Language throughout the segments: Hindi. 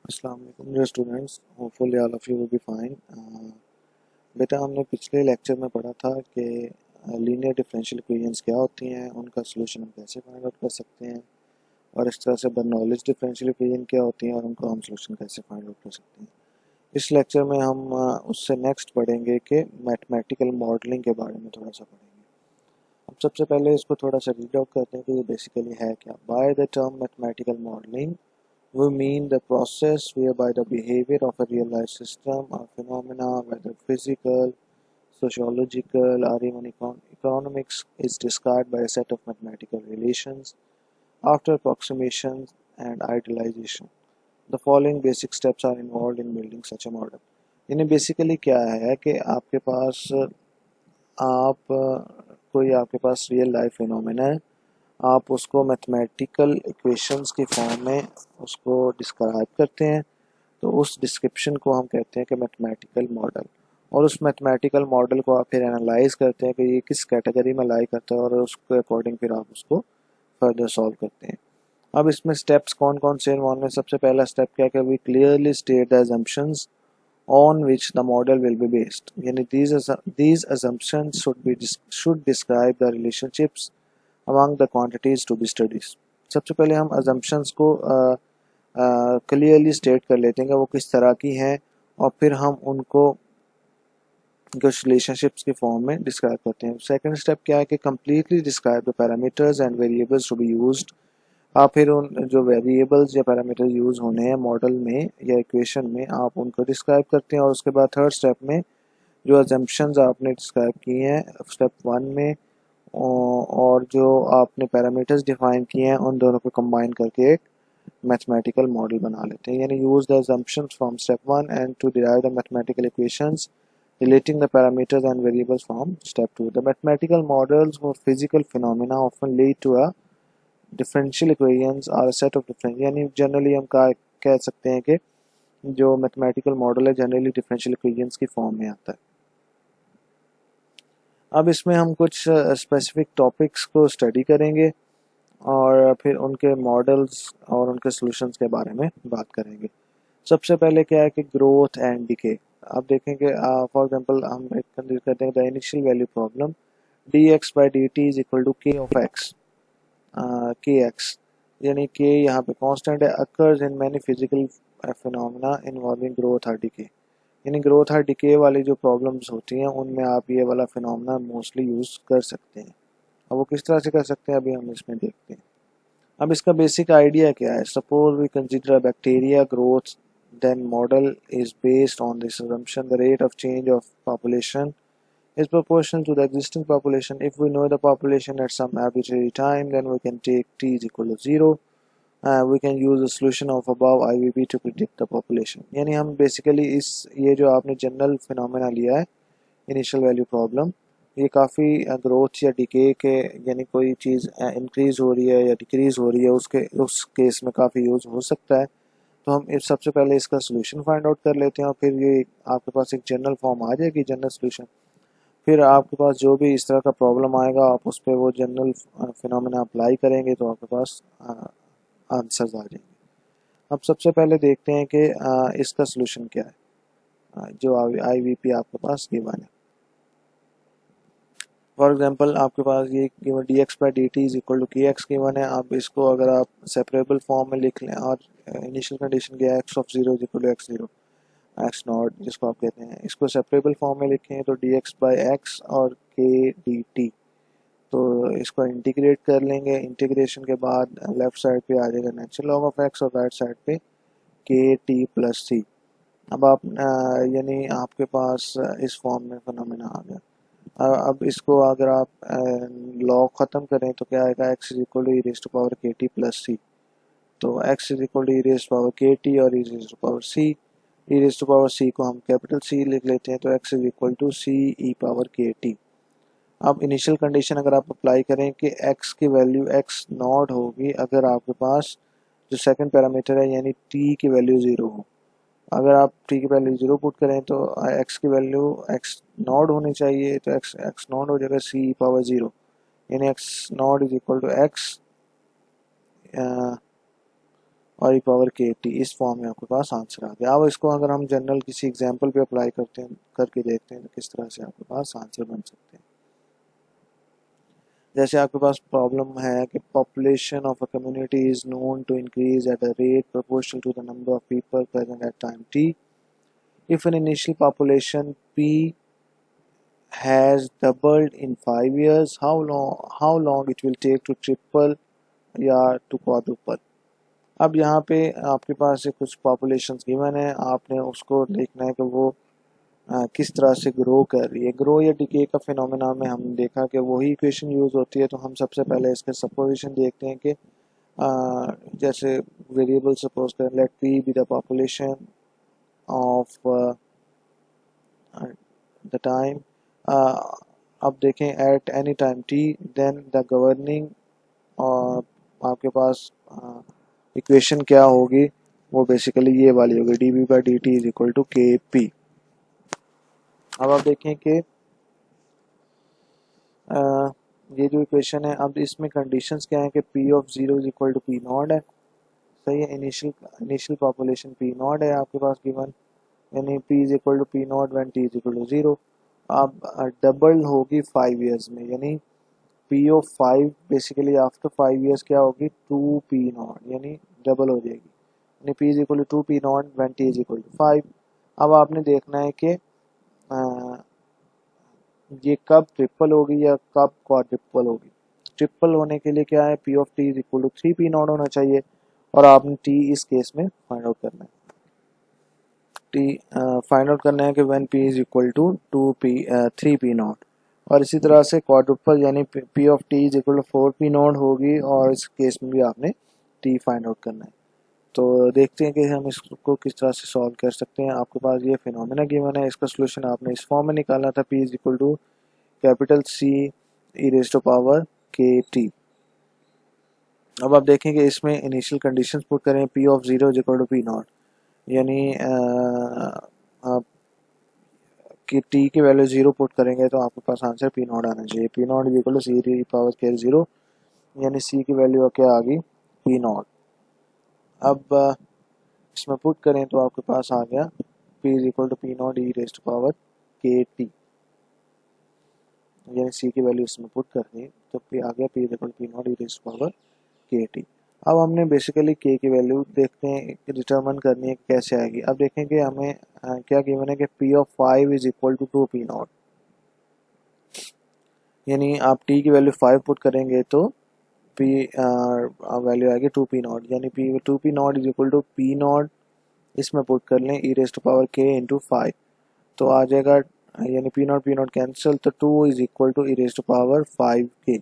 अस्सलाम वालेकुम dear students, hopefully all of you will be fine. बेटा, हमने पिछले लेक्चर में पढ़ा था कि लीनियर डिफरेंशियल इक्वेशंस क्या होती हैं, उनका सलूशन हम कैसे फाइंड आउट कर सकते हैं, और इस तरह से बर्नौलीज डिफरेंशियल इक्वेशन क्या होती हैं और उनको हम सलूशन कैसे फाइंड आउट कर सकते हैं। इस लेक्चर में हम उससे नेक्स्ट पढ़ेंगे कि मैथमेटिकल मॉडलिंग के बारे में थोड़ा सा पढ़ेंगे। अब सबसे पहले इसको थोड़ा सा रीड आउट करते हैं कि ये बेसिकली है क्या। By the term mathematical modelling we mean the process whereby the behavior of a real life system or phenomena, whether physical, sociological, or even economics, is described by a set of mathematical relations after approximation and idealization. The following basic steps are involved in building such a model. यानी बेसिकली क्या है कि कोई आपके पास रियल लाइफ फिनोमेना है, आप उसको मैथमेटिकल इक्वेशंस की फॉर्म में उसको डिस्क्राइब करते हैं, तो उस डिस्क्रिप्शन को हम कहते हैं कि मैथमेटिकल मॉडल। और उस मैथमेटिकल मॉडल को आप फिर एनालाइज करते हैं कि ये किस कैटेगरी में लाई करता है, और उसके अकॉर्डिंग फिर आप उसको फर्दर सॉल्व करते हैं। अब इसमें स्टेप्स कौन कौन से इन्वॉल्व हैं। सबसे पहला स्टेप क्या है कि we clearly state the assumptions on which the model will be based, यानी these assumptions should describe the relationships among the quantities to be studied। सबसे पहले हम assumptions को क्लियरली स्टेट कर लेते हैं कि वो किस तरह की हैं, और फिर हम उनको कुछ रिलेशनशिप्स की फॉर्म में डिस्क्राइब करते हैं। सेकंड स्टेप क्या है कि completely describe the parameters and variables to be used. आप फिर उन जो वेरिएबल्स या पैरामीटर यूज़ होने हैं मॉडल में या इक्वेशन में, आप उनको डिस्क्राइब करते हैं। और उसके बाद थर्ड स्टेप में जो अजम्पशंस आपने डिस्क्राइब किए हैं स्टेप 1 में, और जो आपने पैरामीटर्स डिफाइन किए हैं, उन दोनों को कंबाइन करके एक मैथमेटिकल मॉडल बना लेते हैं। यानी use the assumptions from step 1 and to derive the mathematical equations relating the parameters and variables from step 2। The mathematical models for physical phenomena often lead to a differential equations or a set of different, यानी जनरली हम कह सकते हैं कि जो मैथमेटिकल मॉडल है जनरली डिफरेंशियल इक्वेशंस की फॉर्म में आता है। अब इसमें हम कुछ स्पेसिफिक टॉपिक्स को स्टडी करेंगे और फिर उनके मॉडल्स और उनके सॉल्यूशंस के बारे में बात करेंगे। सबसे पहले क्या है कि ग्रोथ एंड डिके। आप देखेंगे फॉर एग्जांपल हम एक कंसीडर करते हैं the initial value problem dx/dt is equal to k of x, kx, यानी k यहाँ पे कांस्टेंट है, occurs in many physical phenomena involving growth और डिके। यानी ग्रोथ और डिके वाली जो प्रॉब्लम्स होती हैं उनमें आप ये वाला फिनोमेना मोस्टली यूज़ कर सकते हैं। अब वो किस तरह से कर सकते हैं अभी हम इसमें देखते हैं। अब इसका बेसिक आइडिया क्या है। Suppose we consider bacteria growth, then model is based on this assumption the rate of change of population is proportional to the existing population. If we know the population at some arbitrary time, then we can take t is equal to 0। We can use the solution of above IVP to predict the population। यानी हम बेसिकली ये जो आपने जनरल फिनोमेना लिया है इनिशियल वैल्यू प्रॉब्लम, ये काफ़ी ग्रोथ या डिके के, यानी कोई चीज़ इंक्रीज़ हो रही है या डिक्रीज़ हो रही है, उस केस में काफ़ी यूज़ हो सकता है। तो हम इस सबसे पहले इसका सोल्यूशन फाइंड आउट कर लेते हैं, और फिर ये आपके पास एक जनरल फॉर्म आ जाएगी, जनरल सोल्यूशन। फिर आपके पास जो भी इस तरह का प्रॉब्लम आएगा आप उस पर वो जनरल फिनोमेना अप्लाई करेंगे तो आपके पास आंसर्स आ जाएंगे। अब सबसे पहले देखते हैं कि इसका सोल्यूशन क्या है जो IVP आपके पास गिवन है। फॉर एग्जांपल आपके पास ये given dx/dt is equal to kx given है। आप इसको अगर आप सेपरेबल फॉर्म में लिख लें, और इनिशियल कंडीशन क्या है x of 0 is equal to x0 x naught जिसको आप कहते हैं, इसको सेपरेबल फॉर्म में लिखें तो dx/x और k dt। तो इसको इंटीग्रेट कर लेंगे, इंटीग्रेशन के बाद लेफ्ट साइड पे आ जाएगा नेचुरल लॉग ऑफ x और राइट साइड पे kt प्लस c। अब आप यानी आपके पास इस फॉर्म में फिनोमेना आ गया। अब इसको अगर आप लॉग ख़त्म करें तो क्या आएगा, x is equal to E raise to power K T plus C. तो x is equal to E raise to power K T और E raise to power C. E raise to power C को हम कैपिटल सी लिख लेते हैं, तो x is equal to C E power K T. अब इनिशियल कंडीशन अगर आप अप्लाई करें कि x की वैल्यू x नॉट होगी अगर आपके पास जो सेकंड पैरामीटर है यानी t की वैल्यू 0 हो। अगर आप t की वैल्यू 0 पुट करें तो x की वैल्यू x नॉट होनी चाहिए, तो x नॉट हो जाएगा c पावर 0, यानी x naught is equal to x और ई पावर के टी, इस फॉर्म में आपके पास आंसर आ गया। अब इसको अगर हम जनरल किसी एग्जाम्पल पे अप्लाई करते हैं, करके देखते हैं तो किस तरह से आपके पास आंसर बन सकते हैं। जैसे आपके पास प्रॉब्लम है कि population of a community is known to increase at a rate proportional to the number of people present at time T. If an initial population P has doubled in 5 years, how long it will take to triple या to quadruple। अब यहाँ पे आपके पास कुछ पॉपुलेशंस गिवन है, आपने उसको देखना है कि वो किस तरह से ग्रो कर रही है। ग्रो या डिके का फिनोमेना में हमने देखा कि वही इक्वेशन यूज़ होती है। तो हम सबसे पहले इसके सपोजिशन देखते हैं कि जैसे वेरिएबल सपोज करें, let P be the population of the time. अब देखें at any time T, then the governing, और आपके पास इक्वेशन क्या होगी, वो बेसिकली ये वाली होगी, D B by D T is equal to K P. अब आप देखें कि ये जो इक्वेशन है, अब इसमें कंडीशंस क्या है कि P of zero is equal to P not है, सही है। इनिशियल पॉपुलेशन पी नॉट है आपके पास गिवन, यानी P is equal to P not when T is equal to zero. अब डबल होगी 5 ईयर्स में, यानी P of 5 basically after 5 years क्या होगी, 2 पी नॉट, यानी डबल हो जाएगी, यानी P is equal to 2 P not when T is equal to 5। अब आपने देखना है कि ये कब ट्रिपल होगी या कब क्वाड्रिपल होगी। ट्रिपल होने के लिए क्या है, P of T is equal to 3 P not होना चाहिए, और आपने टी इस केस में फाइंड आउट करना है। टी फाइंड आउट करना है कि when P is equal to 3 P not. और इसी तरह से क्वाड्रुपल यानी P of T is equal to 4 P not होगी, और इस केस में भी आपने टी फाइंड आउट करना है। तो देखते हैं कि हम इसको किस तरह से सॉल्व कर सकते हैं। आपके पास ये फिनोमेना गिवन है, इसका सोल्यूशन आपने इस फॉर्म में निकालना था, P is equal to capital C E raise to power K T. अब आप देखेंगे इसमें इनिशियल कंडीशंस पुट करें, P of zero is equal to P not, यानी आप कि टी की वैल्यू जीरो पुट करेंगे तो आपके पास आंसर पी नॉट आना चाहिए। P not is equal to C power K zero, यानी सी की वैल्यू क्या आ गई, पी नॉट। अब इसमें पुट करें तो आपके पास आ गया P is equal to P not E raise to power K T, यानी सी की वैल्यू इसमें पुट कर दी तो पी आ गया P is equal to P not E raise to power K T. अब हमने बेसिकली के की वैल्यू देखते हैं, डिटरमिन करनी है कैसे आएगी। अब देखेंगे हमें क्या गिवन है कि P of 5 is equal to 2 P not, यानी आप टी की वैल्यू 5 पुट करेंगे तो पी वैल्यू आएगी 2 पी नॉट, यानी P 2 P not is equal to P not, इसमें पुट कर लें E raise to power K into 5, तो आ जाएगा, यानी पी नॉट कैंसिल, तो 2 is equal to E raise to power 5 K.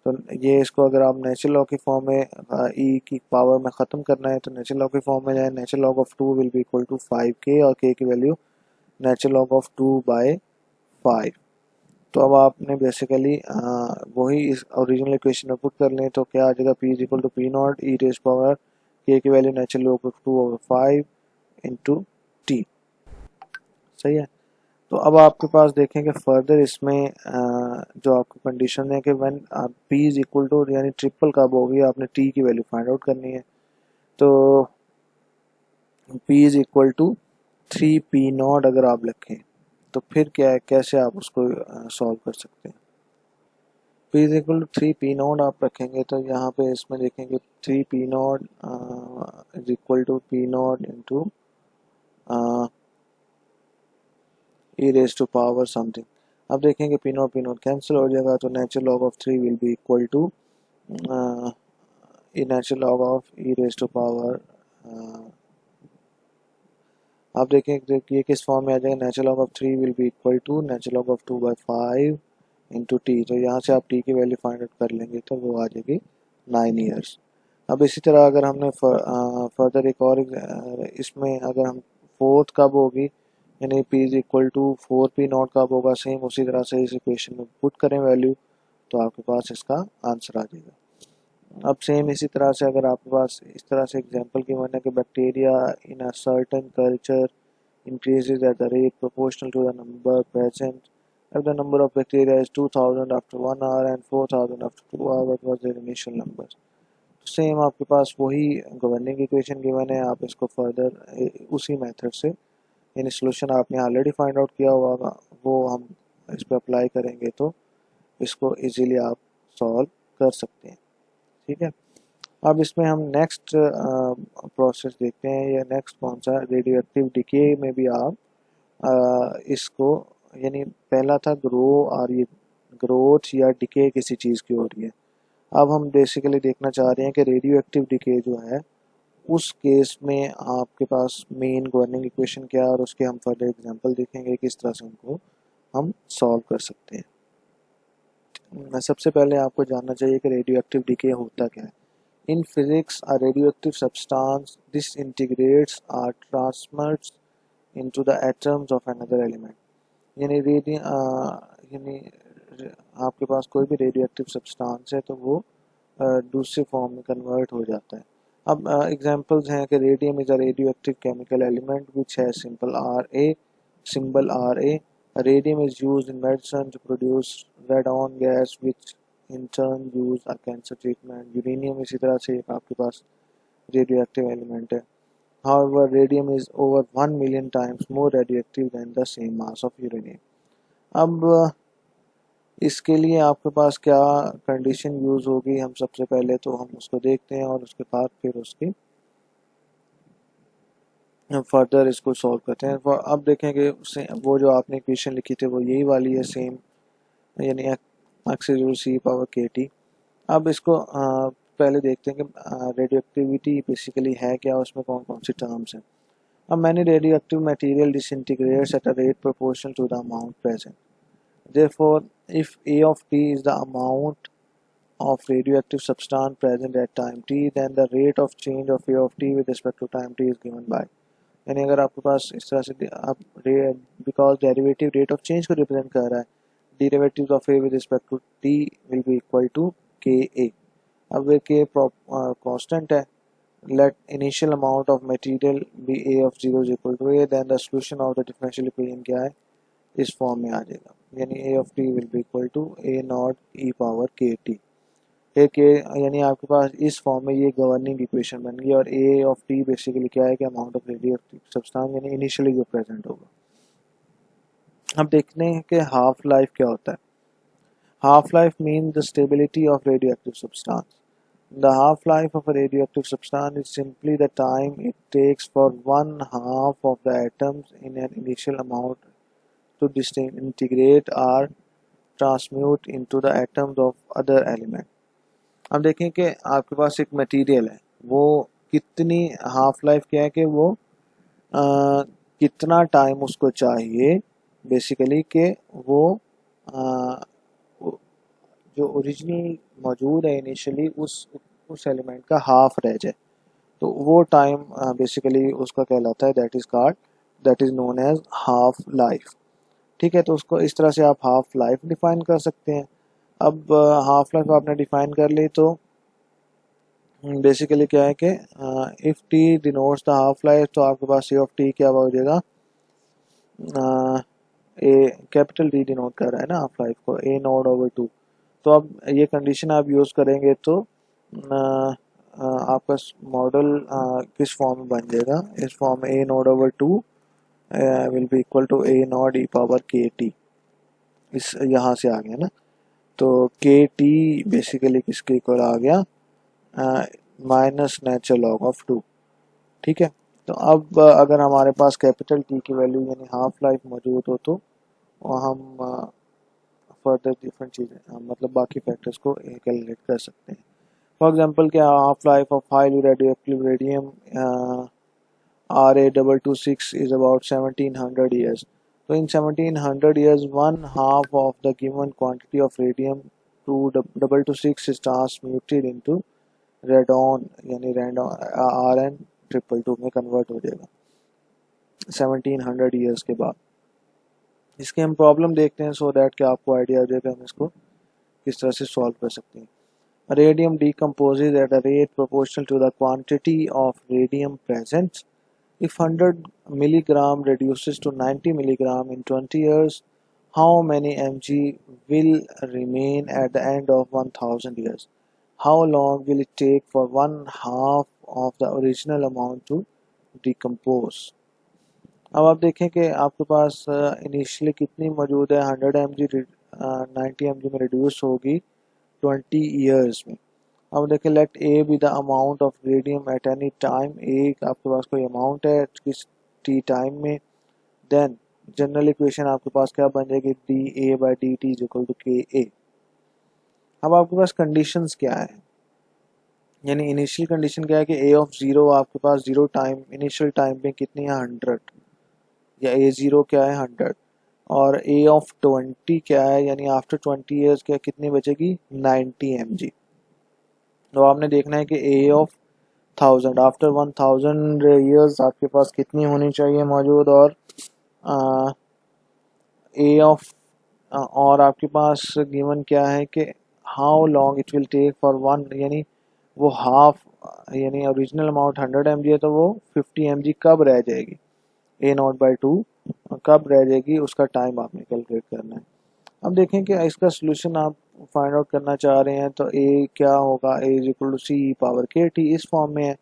तो ये इसको अगर आप नेचुरल लॉग की फॉर्म में ई की पावर में ख़त्म करना है तो नेचुरल लॉग की फॉर्म में जाए, natural log of 2 will be equal to 5k, और k की value natural log of 2 by 5। तो अब आपने बेसिकली वही इस ओरिजिनल इक्वेशन में पुट कर लें तो क्या आ जाएगा, p is equal to P not E raise power k की value natural log of 2 over 5 into T, सही है। तो अब आपके पास देखेंगे फर्दर इसमें जो आपको कंडीशन है कि when p is equal to, यानी ट्रिपल कब होगी, आपने t की वैल्यू फाइंड आउट करनी है। तो p is equal to 3 P not अगर आप लिखें तो फिर क्या है, कैसे आप उसको सॉल्व कर सकते हैं। p is equal to 3 P not आप रखेंगे तो यहाँ पे इसमें देखेंगे 3 P not is equal to P not into E raise to power something. अब देखेंगे पी नॉट कैंसिल हो जाएगा, तो natural log of 3 will be equal to E natural log of E raise to power, आप देखें ये किस फॉर्म में आ जाएगा, natural log of 3 will be equal to natural log of 2 by 5 into T. तो यहाँ से आप टी की वैल्यू फाइंड आउट कर लेंगे तो वो आ जाएगी 9 ईयर्स। अब इसी तरह अगर हमने फर्दर एक और इसमें अगर हम फोर्थ कब होगी, यानी p is equal to 4 P not कब होगा, सेम उसी तरह से इस इक्वेशन में पुट करें वैल्यू तो आपके पास इसका आंसर आ जाएगा। अब सेम इसी तरह से अगर आपके पास इस तरह से एग्जांपल की माने कि bacteria in a certain culture increases at the rate proportional to the number present. If the number of bacteria is 2000 after 1 hour and 4000 after 2 hours, what was their initial numbers? Same आपके पास वही गवर्निंग इक्वेशन गिवन है, आप इसको फर्दर उसी मेथड से, यानी सोल्यूशन आपने ऑलरेडी फाइंड आउट किया होगा, वो हम इस पर अप्लाई करेंगे तो इसको इजीली आप सॉल्व कर सकते हैं। ठीक है, अब इसमें हम नेक्स्ट प्रोसेस देखते हैं, या नेक्स्ट कौन सा, रेडियो एक्टिव डिके में भी आप इसको, यानी पहला था ग्रो, और ये ग्रोथ या डिके किसी चीज़ की हो रही है। अब हम बेसिकली देखना चाह रहे हैं कि रेडियो एक्टिव डिके जो है उस केस में आपके पास मेन गवर्निंग इक्वेशन क्या है, और उसके हम फर्दर एग्जांपल देखेंगे किस तरह से उनको हम सॉल्व कर सकते हैं। सबसे पहले आपको जानना चाहिए कि रेडियो एक्टिव डिके होता क्या है। In physics a radioactive substance disintegrates or transmutes into the atoms of another element। यानी यानी आपके पास कोई भी रेडियो एक्टिव सब्सटेंस है तो वो दूसरे फॉर्म में कन्वर्ट हो जाता है। अब एग्जांपल्स हैं कि radium is a radio active chemical element which has symbol Ra। Radium is used in medicine to produce radon gas which in turn use a cancer treatment। Uranium इसी तरह से एक आपके पास रेडियो एक्टिव एलिमेंट है। However, radium is over 1 million times more radioactive than the same mass of uranium। अब इसके लिए आपके पास क्या कंडीशन यूज़ होगी, हम सबसे पहले तो हम उसको देखते हैं और उसके बाद फिर उसकी फर्दर इसको सॉल्व करते हैं। अब देखेंगे वो जो आपने इक्वेशन लिखी थी वो यही वाली है सेम, यानी x⁻c⁴ अब इसको पहले देखते हैं कि रेडियो एक्टिविटी बेसिकली है क्या, उसमें कौन कौन सी टर्म्स हैं। अब मैंने radioactive material disintegrates at a rate proportional to the amount present. Therefore, if A of t is the amount of radioactive substance present at time t, then the rate of change of A of t with respect to time t is given by। यानी अगर आपके पास इस तरह से आप because derivative rate of change को रिप्रेजेंट कर रहा है, derivative of A with respect to T will be equal to K A. अब ये के कांस्टेंट है, let initial amount of material be A of 0 is equal to A, then the solution of the differential equation क्या है, इस फॉर्म में आ जाएगा, यानी A of t will be equal to A not e power K T. ए के यानी आपके पास इस फॉर्म में ये गवर्निंग इक्वेशन बन गई, और A of t बेसिकली क्या है कि अमाउंट ऑफ रेडियोएक्टिव सब्सटेंस, यानी इनिशियली जो प्रेजेंट होगा। अब देखते हैं कि हाफ लाइफ क्या होता है। Half life mean the stability of radioactive substance. The half-life of a radioactive substance is simply the time it takes for one half of the atoms in an initial amount to disintegrate or transmute into the atoms of other element। अब देखें कि आपके पास एक मटेरियल है, वो कितनी हाफ लाइफ क्या है कि वो कितना टाइम उसको चाहिए बेसिकली कि वो जो ओरिजिनल मौजूद है इनिशियली उस एलिमेंट का हाफ रह जाए, तो वो टाइम बेसिकली उसका कहलाता है, that is known as half life. ठीक है, तो उसको इस तरह से आप हाफ लाइफ डिफाइन कर सकते हैं। अब हाफ लाइफ आपने डिफाइन कर ली तो बेसिकली क्या है कि if T denotes the half life, तो आपके पास सी ऑफ टी क्या हो जाएगा, ए कैपिटल डी डिनोट कर रहा है ना हाफ लाइफ को, ए नॉट ओवर 2। तो अब ये कंडीशन आप यूज़ करेंगे तो आपका मॉडल किस फॉर्म में बन जाएगा, इस फॉर्म में A naught over 2 will be equal to A naught E power K T. इस यहाँ से आ गया ना, तो के टी बेसिकली किसके इक्वल आ गया, माइनस नेचुरल लॉग ऑफ 2। ठीक है, तो अब अगर हमारे पास कैपिटल टी की वैल्यू यानी हाफ लाइफ मौजूद हो तो हम फर्दर डिफरेंट चीज़ें मतलब बाकी फैक्टर्स को कैलकुलेट कर सकते हैं। फॉर एग्जांपल क्या half life of highly radioactive radium Ra226 is about 1700 years। तो in 1700 years, one half of the given quantity of radium 226 is transmuted into radon, यानी Rn222 में कन्वर्ट हो जाएगा 1700 years के बाद। इसके हम प्रॉब्लम देखते हैं सो दैट कि आपको आइडिया हो जाएगा हम इसको किस तरह से सॉल्व कर सकते हैं। Radium decomposes at a rate proportional to the quantity of radium present। If 100 milligram reduces to 90 milligram in 20 years, how many mg will remain at the end of 1000 years? how long will it take for 1/2 of the original amount to decompose। अब आप देखें कि आपके पास इनिशियली कितनी मौजूद है, 100 mg 90 mg में रिड्यूस होगी 20 ईयर्स में। अब देखें let A be the amount of radium at any time, A आपके पास कोई अमाउंट है किस टी टाइम में, देन जनरल इक्वेशन आपके पास क्या बन जाएगी, D A by D T is equal to K A. अब आपके पास कंडीशंस क्या है, यानी इनिशियल कंडीशन क्या है कि ए ऑफ ज़ीरो आपके पास ज़ीरो टाइम इनिशियल टाइम में कितनी है 100, या ए ज़ीरो क्या है 100, और ए ऑफ 20 क्या है, यानी आफ्टर 20 ईयर्स क्या कितनी बचेगी 90 mg। तो आपने देखना है कि ए ऑफ 1000 आफ्टर 1000 ईयर्स आपके पास कितनी होनी चाहिए मौजूद, और ए ऑफ और आपके पास गिवन क्या है कि how long it will take for one, यानी वो हाफ, यानी ओरिजिनल अमाउंट 100 mg है तो वो 50 mg कब रह जाएगी, ए नॉट बाई 2 कब रह जाएगी, उसका टाइम आपने कैलकुलेट करना है। अब देखें कि इसका सोल्यूशन आप फाइंड आउट करना चाह रहे हैं तो ए क्या होगा, A is equal to C power K T इस फॉर्म में है,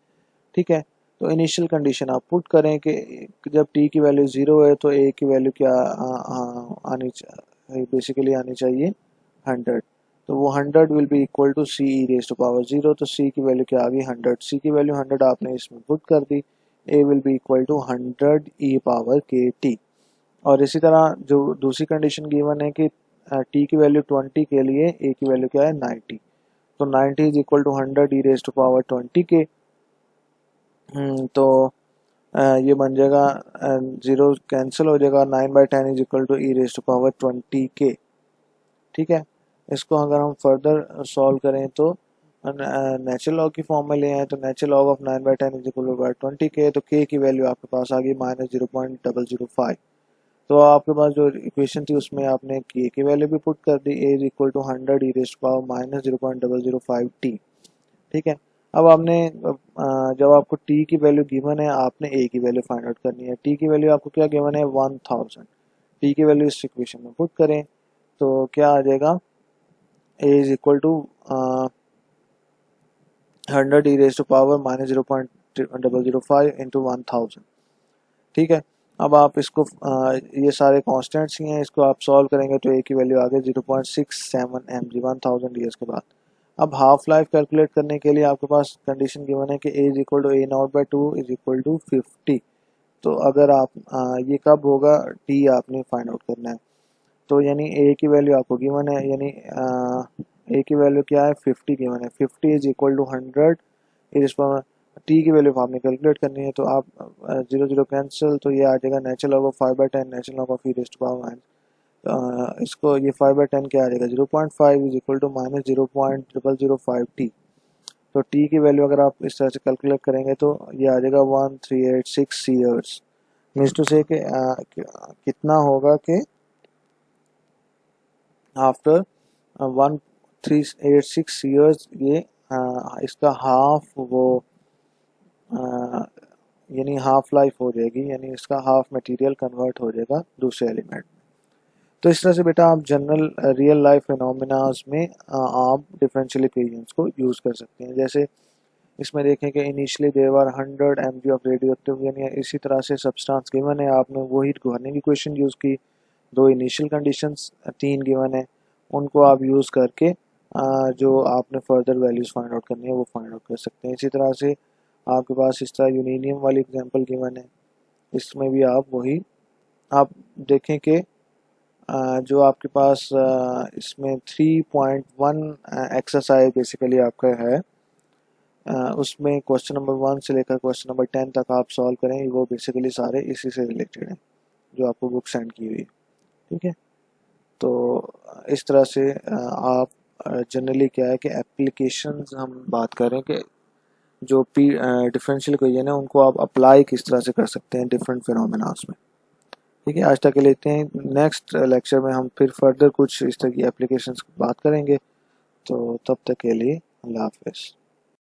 ठीक है। तो इनिशियल कंडीशन आप पुट करें कि जब टी की वैल्यू 0 है तो ए की वैल्यू क्या आनी बेसिकली आनी चाहिए 100, तो वो 100 will be equal to C E raise to power 0, तो सी की वैल्यू क्या आ गई 100, सी की वैल्यू 100 आपने इसमें पुट कर दी, A will be equal to 100 E power K T. और इसी तरह जो दूसरी कंडीशन गिवन है कि टी की वैल्यू 20 के लिए ए की वैल्यू क्या है 90, तो 90 is equal to 100 E raise to power 20 K. तो ये बन जाएगा ज़ीरो कैंसिल हो जाएगा, 9/10 is equal to E raise to power 20 K, ठीक है। इसको अगर हम फर्दर सॉल्व करें तो नेचुरल लॉग की फॉर्म में ले आए तो natural log of 9/10 is equal to 20 K, तो के की वैल्यू आपके पास आ गई -0.005। तो आपके पास जो इक्वेशन थी उसमें आपने के की वैल्यू भी पुट कर दी, A is equal to 100 E raise to power -0.005 T, ठीक है। अब आपने जब आपको टी की वैल्यू गिवन है आपने ए की वैल्यू फाइंड आउट करनी है। टी की वैल्यू आपको क्या गिवन है 1000, टी की वैल्यू इस इक्वेशन में पुट करें तो क्या आ जाएगा, A is equal to 100 E raise to power -0.005 into 1000, ठीक है। अब आप इसको ये सारे कॉन्स्टेंट्स ही हैं, इसको आप सॉल्व करेंगे तो ए की वैल्यू आ गई 0.67 mg 1000 ईयर्स के बाद। अब हाफ लाइफ कैलकुलेट करने के लिए आपके पास कंडीशन गिवन है कि A is equal to A naught by 2 is equal to 50। तो अगर आप ये कब होगा, टी आपने फाइंड आउट करना है, तो यानी ए की वैल्यू आपको गिवन है, यानी ए की वैल्यू क्या है 50 गिवन है, 50 इज इक्वल टू 100 इस पर टी की वैल्यू आपने कैलकुलेट करनी है, तो आप 0 0 कैंसिल, तो ये आ जाएगा natural log of 5/10 natural log of E raise to power इसको ये 5/10 क्या आ जाएगा 0.5 इज इक्वल टू -0.005 टी। तो टी की वैल्यू अगर आप इस तरह से कैलकुलेट करेंगे तो ये आ जाएगा 1386 ईयर्स, मीन्स टू से कि कितना होगा कि आफ्टर 1386 ईयर्स ये इसका हाफ वो यानी हाफ लाइफ हो जाएगी, यानी इसका हाफ मटेरियल कन्वर्ट हो जाएगा दूसरे एलिमेंट। तो इस तरह से बेटा आप जनरल रियल लाइफ फिनोमिनाज में आप डिफरेंशियल इक्वेशंस को यूज़ कर सकते हैं। जैसे इसमें देखें कि initially there were 100 mg of radioactive, यानी इसी तरह से सब्सटेंस गिवन है, आपने वही गवर्निंग इक्वेशन यूज़ की, दो इनिशियल कंडीशंस 3 गिवन है, उनको आप यूज़ करके जो आपने फर्दर वैल्यूज़ फाइंड आउट करनी है वो फाइंड आउट कर सकते हैं। इसी तरह से आपके पास इस तरह यूरेनियम वाली एग्जांपल गिवन है, इसमें भी आप वही आप देखें कि जो आपके पास इसमें 3.1 एक्सरसाइज बेसिकली आपका है, उसमें क्वेश्चन नंबर 1 से लेकर क्वेश्चन नंबर 10 तक आप सॉल्व करें, वो बेसिकली सारे इसी से रिलेटेड हैं जो आपको बुक सेंड की हुई, ठीक है। तो इस तरह से आप जनरली क्या है कि एप्लीकेशंस हम बात करें कि जो डिफरेंशियल इक्वेशन है उनको आप अप्लाई किस तरह से कर सकते हैं डिफरेंट फिनोमेनास में, ठीक है। आज तक के लेते हैं, नेक्स्ट लेक्चर में हम फिर फर्दर कुछ इस तरह की एप्लीकेशंस की बात करेंगे। तो तब तक के लिए अल्लाह हाफ़िज़।